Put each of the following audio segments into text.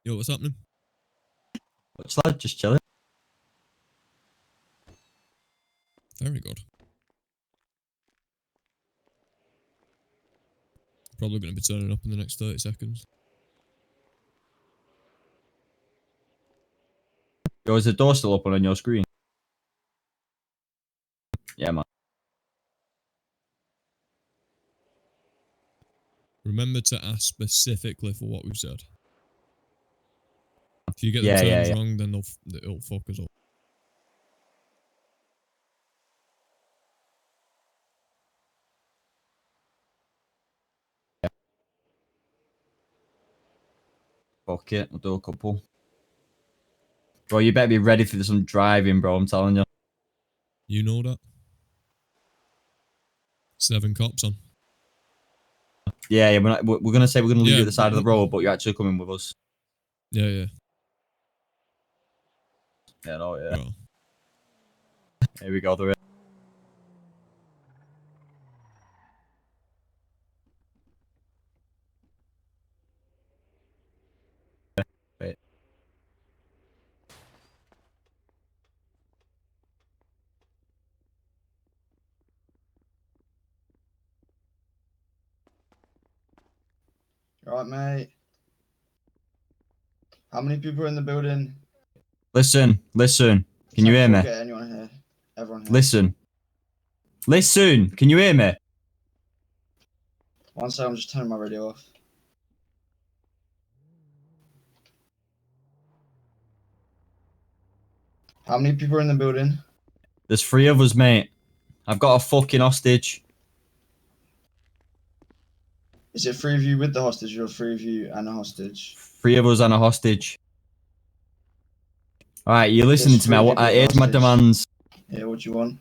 Yo, what's happening? What's that? Just chilling. Very good. Probably going to be turning up in the next 30 seconds. Yo, is the door still open on your screen? Yeah, man. Remember to ask specifically for what we've said. If you get the Yeah, terms yeah. wrong, then it'll fuck us up. Fuck it, I'll do a couple. Bro, you better be ready for some driving, bro, I'm telling you. You know that? 7 cops on. Yeah, yeah, we're gonna say we're gonna leave you Yeah, at the side of the road, but you're actually coming with us. Yeah, yeah. Yeah, no, yeah. Bro. Here we go, the Wait. Right, mate. How many people are in the building? Listen. Can you hear me? Get anyone here? Everyone here. Listen, can you hear me? One second, I'm just turning my radio off. How many people are in the building? There's 3 of us, mate. I've got a fucking hostage. Is it 3 of you with the hostage or 3 of you and a hostage? 3 of us and a hostage. Alright, you're listening to me. Here's my demands. Yeah, what do you want?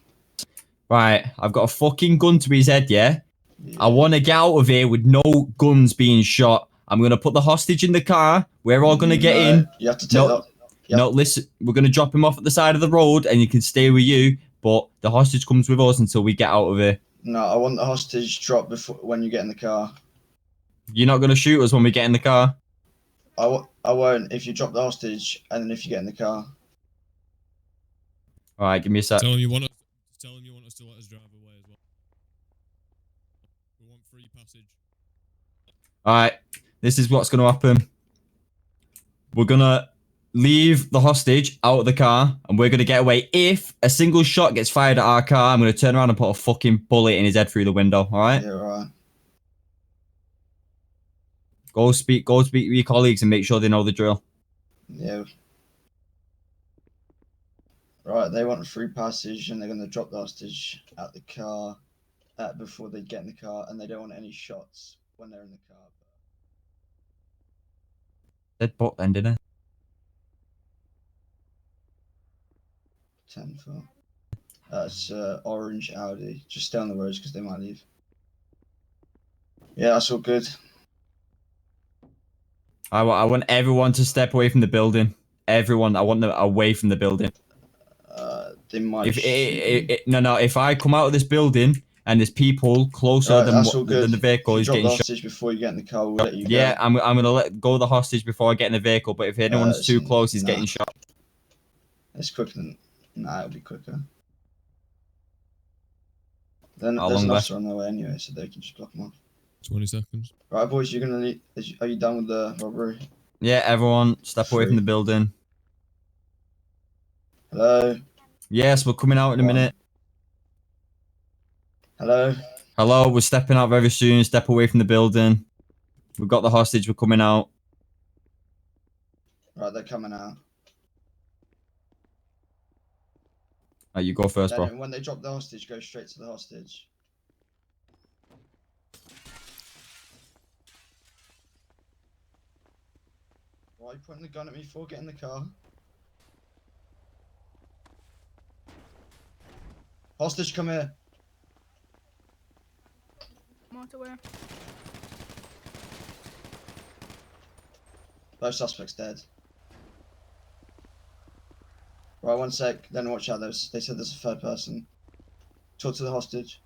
Right, I've got a fucking gun to his head, yeah? Yeah. I want to get out of here with no guns being shot. I'm going to put the hostage in the car. We're all going to get in. You have to take that. No, listen, we're going to drop him off at the side of the road and you can stay with you, but the hostage comes with us until we get out of here. No, I want the hostage dropped before when you get in the car. You're not going to shoot us when we get in the car? I won't if you drop the hostage and then if you get in the car. Alright, give me a sec. Tell him you want us to let us drive away as well. We want free passage. Alright, this is what's going to happen. We're going to leave the hostage out of the car and we're going to get away. If a single shot gets fired at our car, I'm going to turn around and put a fucking bullet in his head through the window, alright? Yeah, right. Go speak with your colleagues and make sure they know the drill. Yeah. Right, they want a free passage and they're going to drop the hostage at the car before they get in the car, and they don't want any shots when they're in the car. Dead butt then, didn't it? 10-4. That's orange Audi. Just stay on the roads because they might leave. Yeah, that's all good. I want everyone to step away from the building. Everyone, I want them away from the building. They might. No. If I come out of this building and there's people closer than the vehicle is getting shot. Before you get in the car, we'll let you go. Yeah, I'm gonna let go of the hostage before I get in the vehicle. But if anyone's too close, he's getting shot. It's quicker than. Nah, it'll be quicker. Then How there's long an left? officer on their way anyway, so they can just block them off. 20 seconds. Right, boys, you're gonna leave. Are you done with the robbery? Yeah, everyone, step away from the building. Hello. Yes, we're coming out in a minute. Hello. Hello, we're stepping out very soon. Step away from the building. We've got the hostage. We're coming out. Right, they're coming out. Right, you go first, bro. Then when they drop the hostage, go straight to the hostage. Why are you pointing the gun at me for? Get in the car. Hostage, come here. Motorway. Both suspects dead. Right, one sec. Then watch out. They said there's a third person. Talk to the hostage.